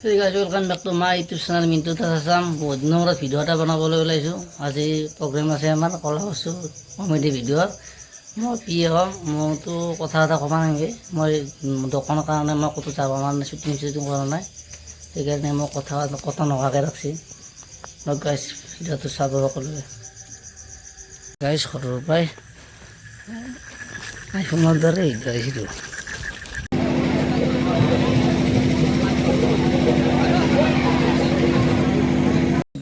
Hey guys, welcome back to my YouTube channel Mintu Tasam. বহুত দিনৰ পৰা video' এটা বনাবলৈ ওলাইছোঁ। আজি প্ৰগ্ৰেম আছে আমাৰ কলা বস্তু কমেডি ভিডিঅ'। মই কি হ'ম মইতো কথা এটা ক'ব নালাগে। মই দোকানৰ কাৰণে মই ক'তো যাব মানে শ্বুটিং কৰা নাই, সেইকাৰণে মই কথা নকৱাকৈ ৰাখছি। মই গাইজ ভিডিঅ'টো চাব সকলোৱে। গাইজ ঘৰৰ পৰাই আইফোনৰ দ্বাৰা গাইছিলোঁ।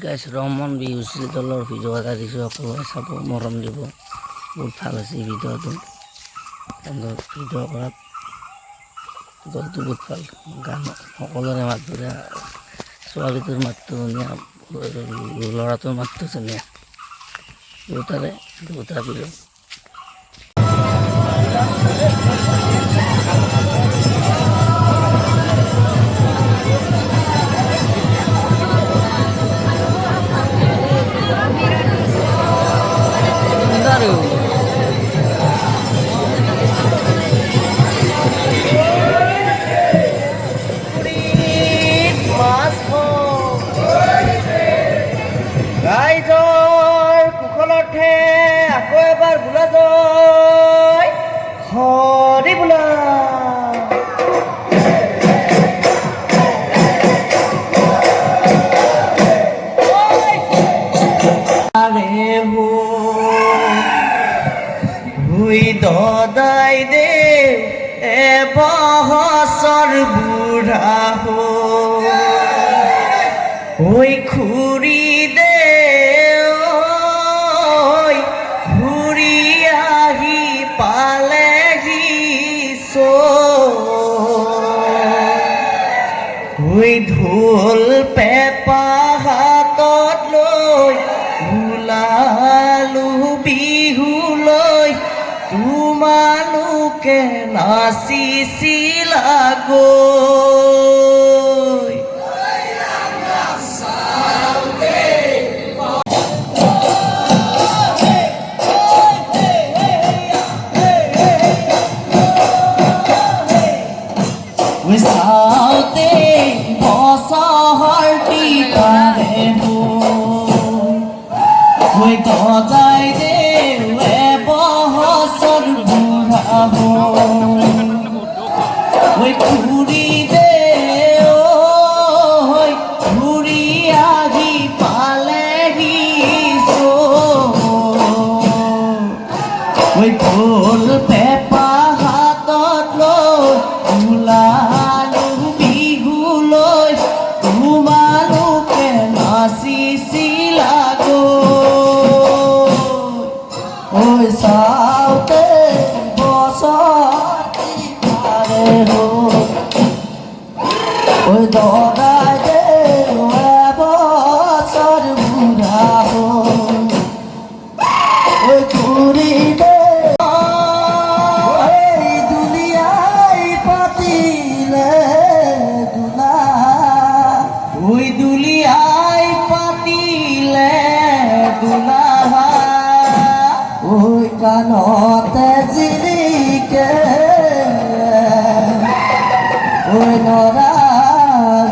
গাইজ ৰমন বিহু দলৰ ভিডিঅ' এটা দিছোঁ, সকলোৱে চাব, মৰম দিব। বহুত ভাল হৈছে ভিডিঅ'টো। ভিডিঅ' কৰাত দলটো বহুত ভাল, গান সকলোৰে মাত ধুনীয়া, ছোৱালীটোৰ মাতটো ধুনীয়া, ল'ৰাটোৰ মাতটো ধুনীয়া, দুটা প্ৰিয়। কুশলতে আকৌ এবাৰ বোলা যায় হৰি বোলা হুই দদাই দে এবছৰ বুঢ়া হৈ খুৰি দে ঘূৰি আহি পালেহি হৈ ঢোল পেঁপা হাতত লৈ ওলালো বিহুলৈ, তোমালোকে নাচিছিলা গৈ। চাওঁতে বছৰ টিপাৰে হৈ গজাই দে এবছৰ বুঢ়া হৈ ঘূৰি দে ঘূৰি আহি পালেহি হৈ ঢোল পেঁপা হাতত লৈ ওলালো বিহুলৈ, তোমালোকে নাচিছিলা গৈ। চাওঁতে বছৰ দদাই দে এবছৰ বুঢ়া ঘূৰি দে দুলিয়াই পাতিলে দুলাভা কাণতে জিলিকে নৰা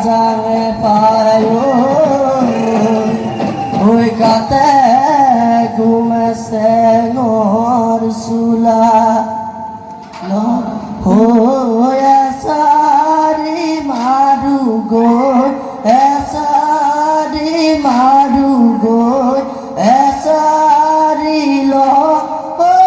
জানে পায় কাতে ঘুমেছে ঙৰ চোলা হৈ এচাৰি মাৰো গৈ এচাৰি মাৰো গৈ এচাৰি লদিয়া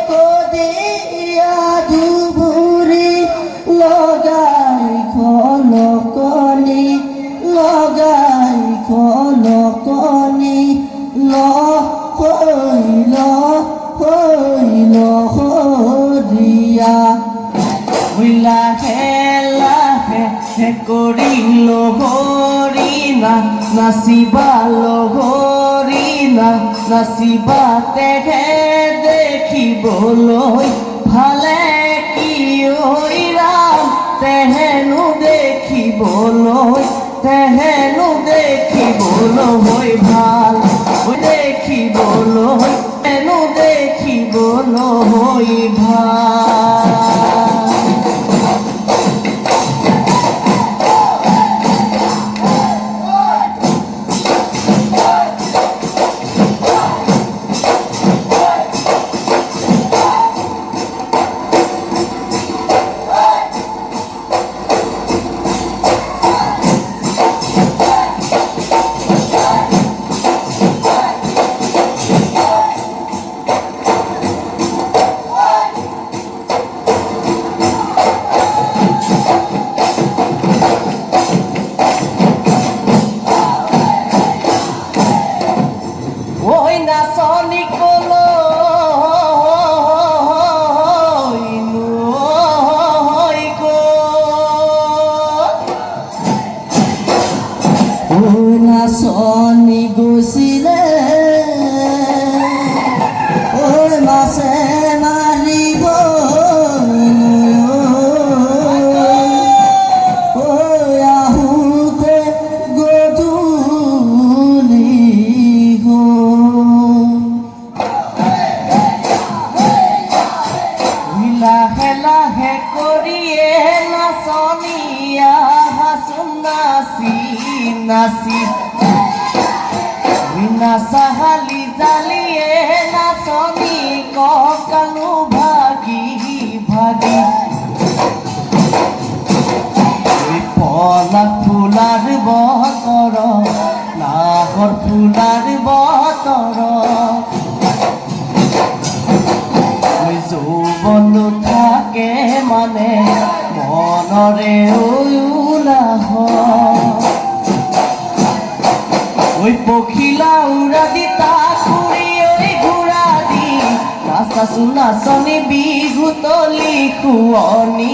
কদিয়া দুবুৰি লগাই খলকনি লগাই খলকনি লদিয়া লাহে লাহে কৰি লহৰিনা নাচিবা লহৰিনা নাচিবা তেহে দেখিবলৈ ভালে কি ৰাম তেহেনো দেখিবলৈ ভাল দেখিবলৈ হেনো দেখিবলৈ ভাল। লাহে কৰিয়ে নাচনীয়া হাচোন নাচি নাচি নাচাহালি জালিয়ে নাচনী কঁকালো ভাগি ভাগি পলাক ফুলাৰ বতৰ নাহৰ ফুলাৰ বতৰ যৌৱন থাকে মানে মনৰে উলাহ ওই পখিলা উৰা দি তাকুৰি ওই ঘূৰা দি নাচাচো নাচনী বিহুতলি খুৱনি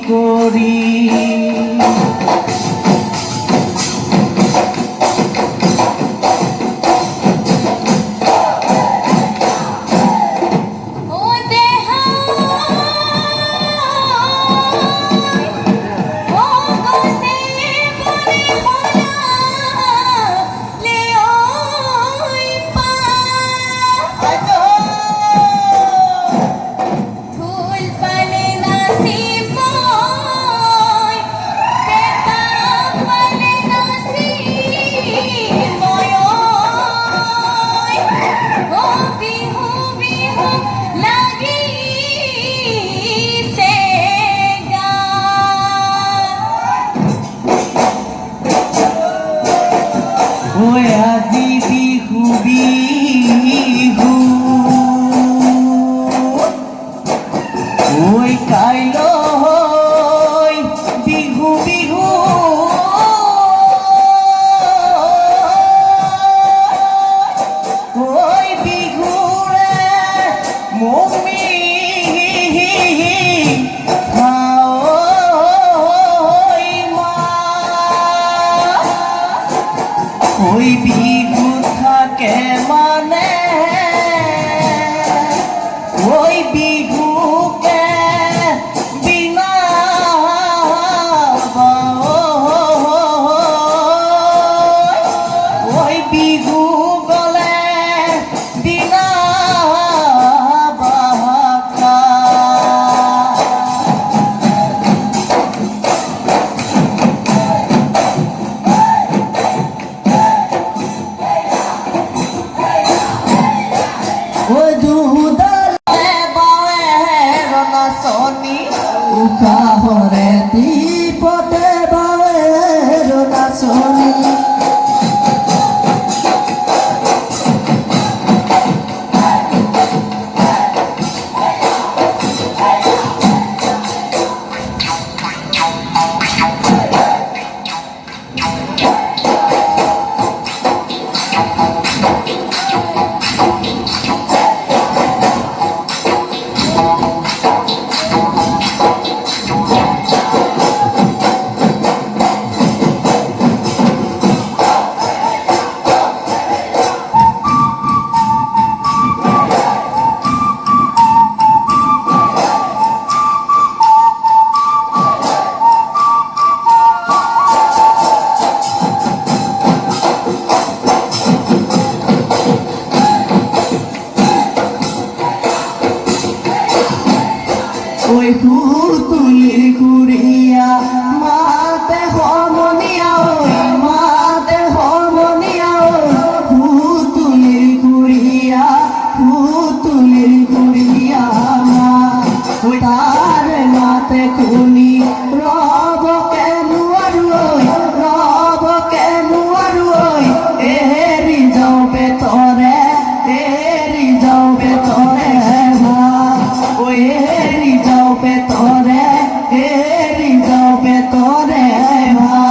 কৰি আজি বিহু বিহু ঐ কাইলৈ বিহু বিহু ঐ বিহুৰে মমি ওই বিহু থাকে মানে ওই বিহুকে বিনা ওই বিহু গলে বিনা বাহা ওই দুহুদালে বাৱেৰ নাচনী উশাহৰে দীপতে বাৱেৰ নাচনী ওই তুলি ঘুরিয়া মাতে হরমোনিয়া ওই মাতে হরমোনিয়া তুলি ঘুরিয়া ওই তার মাতে খুনি রব কেন এরি যাও বেতরে ওই এরি যাও বেতরে ভা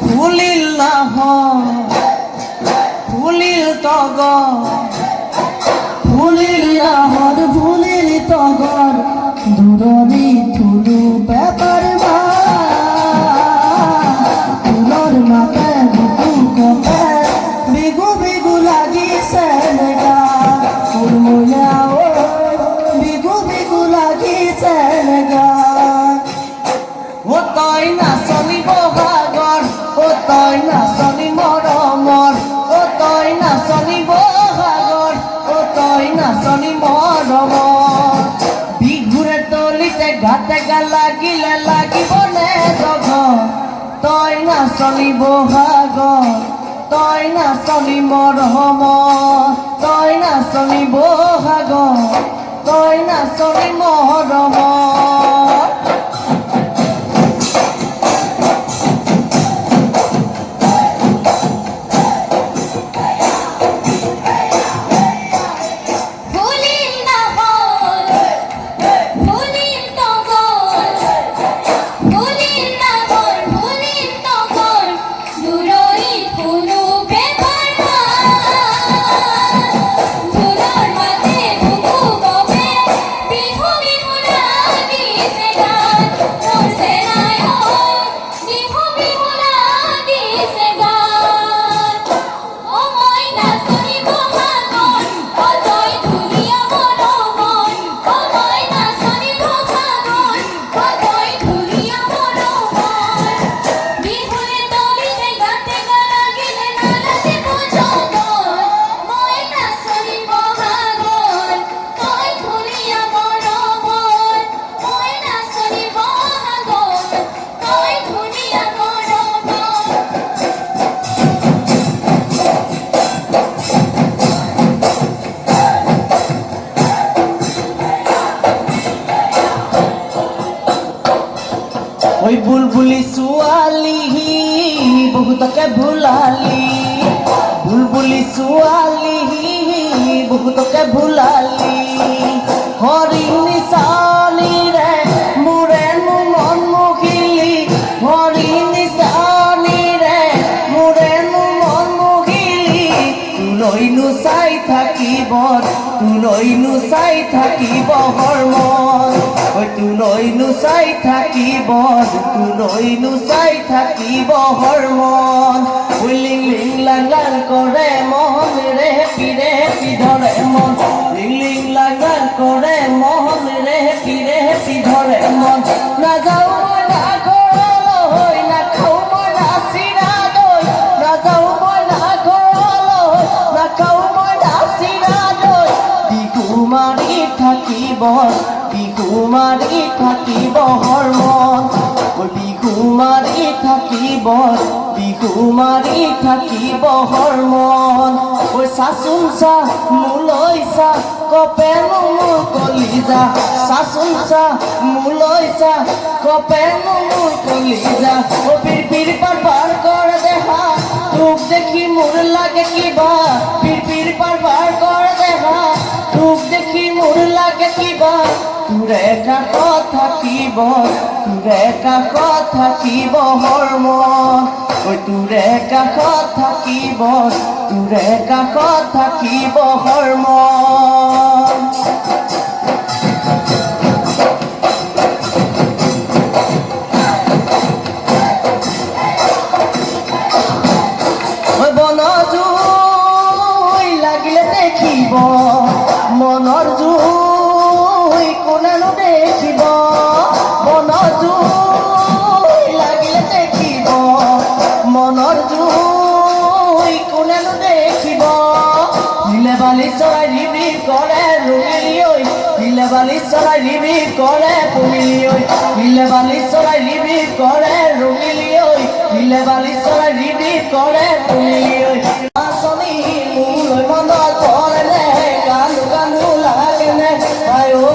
ফুলিল নাহ ফুলিল তগর ফুলিল নাহর ফুলিল তগর দূরনি থুলু ব্যাপার ফুলর মাথায় বুকু কপে বিগু বিগু লাগিছে নেগা ফুলমুয়া ও বিগু বিগু লাগিছে নেগা ও তই নাচনি বহাগৰ ও তই নাচনি মৰমৰ ও তই নাচনি বহাগৰ ও তই নাচনি মৰমৰ বিহুৰে তলিতে ঘাটে গা লাগিলে লাগিবনে জঘ তই নাচনি বহাগৰ তই নাচনি মৰমৰ তই নাচনি বহাগৰ তই নাচনি মৰমৰ ওই বুলবুলি ছোৱালী বহুতকে ভুলালি বুলবুলি ছোৱালী বহুতকে ভুলালি হৰিণ নিচানীৰে মোৰে মন মুহিলি হৰিণ নিচানীৰে মোৰে মন মুহিলি তুলৈনো চাই থাকিব তুলৈনো চাই থাকিব হৰমন ঐ তুলৈনো চাই থাকিব তুলৈনো চাই থাকিব হৰমন লিং লিং লাং লাং কৰে মন ৰে পিৰে পিধৰে মন লিং লিং লাং লাং কৰে মন ৰে পিৰে পিধৰে মন নাযাওঁ মই না ঘৰলৈ নাখাওঁ মই না চিৰা দৈ নাযাওঁ মই না ঘৰলৈ নাখাওঁ মই না চিৰা দৈ বিহু মাৰি থাকিব বিহু মাৰি থাকিব হৰমন বিহু মাৰি থাকিব বিহু মাৰি থাকিব হৰমন ঐ চাচোন চা মোলৈ চা কপেনো মোৰ কলিজা চাচোন চা মোলৈ চা কপেনো মোৰ কলিজা ও পিৰ পিৰ পাৰ কৰ দেহা তোক দেখি মোৰ লাগে কিবা পিৰ পিৰ পাৰ কৰ দেহা তোক দেখি মোৰ লাগে কিবা তোৰে কাষত থাকিব তোৰে কাষত থাকিব হৰমন ঐ তোৰে কাষত থাকিব তোৰে কাষত থাকিব হৰমন বনজুই লাগিলে দেখিব মনৰ জুই কোনেনো দেখিব বনজুই লাগিলে দেখিব মনৰ জুই কোনেনো বালি চৰাই ৰিবিট কৰে পুমিলি ঐ বিলে বালি চৰাই ৰিবিট কৰে ৰঙিলি ঐ বিলে বালি চৰাই ৰিবিট কৰে পুমিলি ঐ আচনি মোলৈ মনত পৰেনে কান্দো কান্দো লাগেনে আই ঐ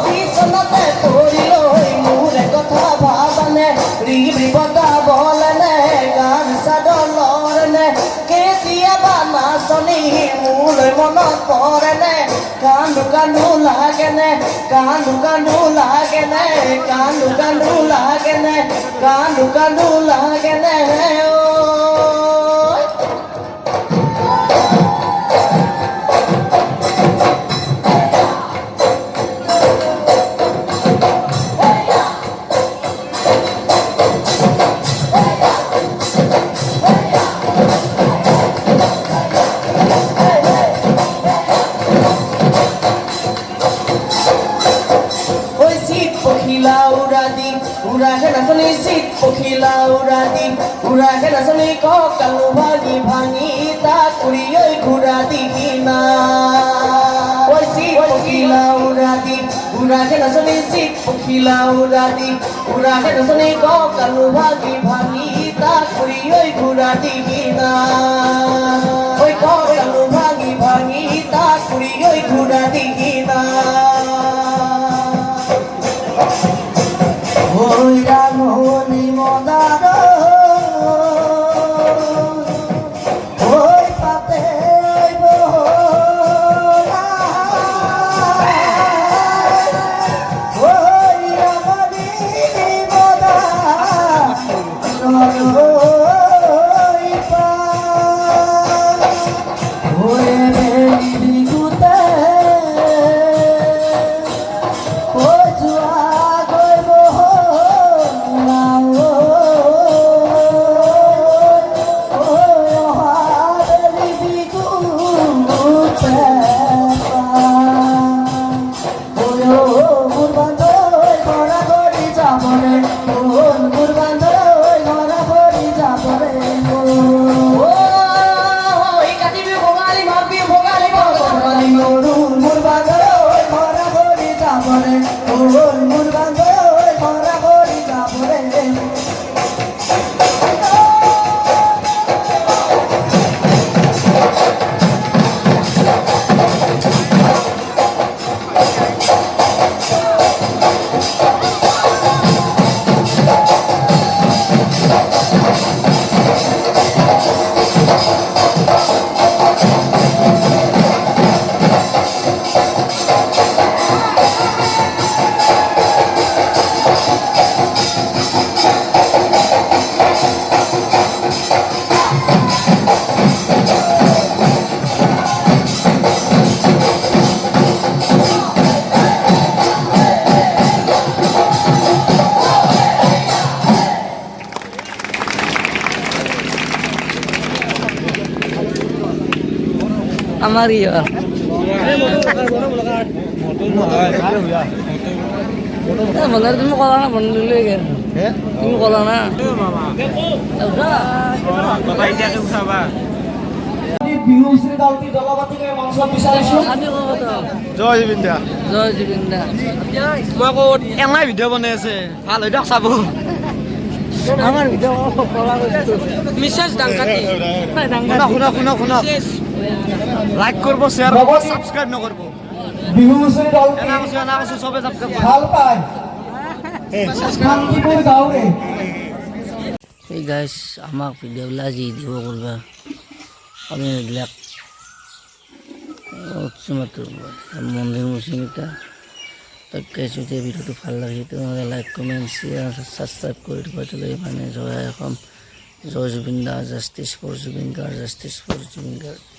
বিচনাতে পৰি লৈ মোৰে কথা ভাবানে ৰিবি বতা বলেনে গান চাদৰ লৰেনে কেতিয়াবা নাচনি মোলৈ মনত পৰেনে কান্দো কান্দো লাগেনে কান্দো কান্দো লাগেনে কান্দো কান্দো লাগেনে কান্দো কান্দো লাগেনে ঐ উৰাহে নাচনি চিত পখিলা উৰাহে নাচনি কঁকালো ভাঙি ভাঙি তাক উৰি ঐ ঘূৰা দিনা ঐ চিত পখিলা উৰাহে নাচনি চিত পখিলা উৰাহে নাচনি কঁকালো ভাঙি ভাঙি তাক উৰি ঐ ঘূৰা দিনা ঐ কঁকালো ভাঙি ভাঙি তাক উৰি ঐ ঘূৰা দিনা ওই রামনি মদার ওই পাতে ওই রামনি মদার ওই পা ওই বেলি গুতে ওই জুয়া আমার ইয়ার মনে তুমি কলা না বন্ধু তুমি কলা না বিহুশ্রী দলটি দলবাতিকে মঞ্চ বিচাৰিছোঁ জয় জুবিন দা জয় জুবিন দা মই আকৌ এমাই ভিডিঅ' বনাই আছে ভাল হৈ দিয়ক চাব আমার ভিডিও কলা মিসেস ডাঙ্কাতি শুনক শুনক শুনক লাইক কৰিব শ্বেয়াৰ কৰিব ছাবস্ক্ৰাইব নকৰিব বিহুশ্ৰী দলটি এনা কৈছো চবে ছাবস্ক্ৰাইব ভাল পায় শান্তিপুৰ গাঁৱৰে এই গাইছ আমাক ভিডিঅ'বিলাক আজি দিব কৰিবা আমি এইবিলাক মন্দিৰ মুছলিমটা তাকে যদি ভিডিঅ'টো ভাল লাগে তেনেহ'লে লাইক কমেণ্ট শ্বেয়াৰ ছাবস্ক্ৰাইব কৰি দিব তেতিয়াহ'লে মানে জয় অসম জয় জুবিন দা justice for Zubeen Garg justice for Zubeen Garg